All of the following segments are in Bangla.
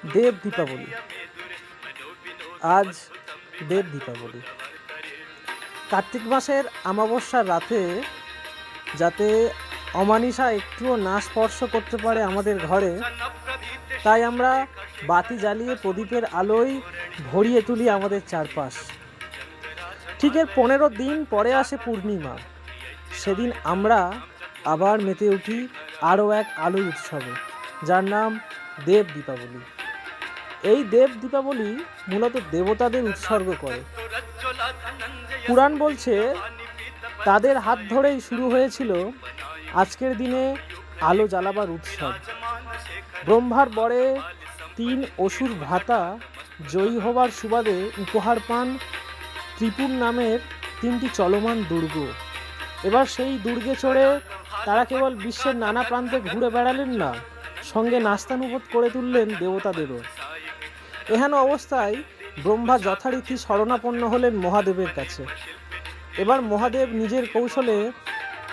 দেব দীপাবলি। আজ দেব দীপাবলি। কার্তিক মাসের অমাবস্যার রাতে যাতে অমানিসা একটুও না স্পর্শ করতে পারে আমাদের ঘরে, তাই আমরা বাতি জ্বালিয়ে প্রদীপের আলোয় ভরিয়ে তুলি আমাদের চারপাশ। ঠিক এর 15 দিন পরে আসে পূর্ণিমা। সেদিন আমরা আবার মেতে উঠি আরও এক আলোর উৎসবে, যার নাম দেব দীপাবলি। এই দেব দীপাবলি মূলত দেবতাদের উৎসর্গ করে। পুরাণ বলছে তাদের হাত ধরেই শুরু হয়েছিল আজকের দিনে আলো জ্বালাবার উৎসব। ব্রহ্মার বরে 3 অসুর ভ্রাতা জয়ী হবার সুবাদে উপহার পান ত্রিপুর নামের 3টি চলমান দুর্গ। এবার সেই দুর্গে চড়ে তারা কেবল বিশ্বের নানা প্রান্তে ঘুরে বেড়ালেন না, সঙ্গে নাস্তানুবোধ করে তুললেন দেবতাদেরও। এহেন অবস্থায় ব্রহ্মা যথারীতি শরণাপন্ন হলেন মহাদেবের কাছে। এবার মহাদেব নিজের কৌশলে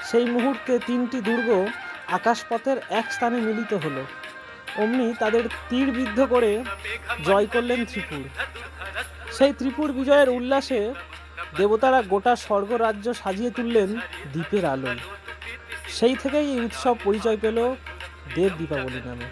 সেই মুহূর্তে 3টি দুর্গ আকাশপথের এক স্থানে মিলিত হলো। অমনি তাদের তীরবিদ্ধ করে জয় করলেন ত্রিপুর। সেই ত্রিপুর বিজয়ের উল্লাসে দেবতারা গোটা স্বর্গরাজ্য সাজিয়ে তুললেন দ্বীপের আলোয়। সেই থেকেই এই উৎসব পরিচয় পেল দেব দীপাবলি নামে।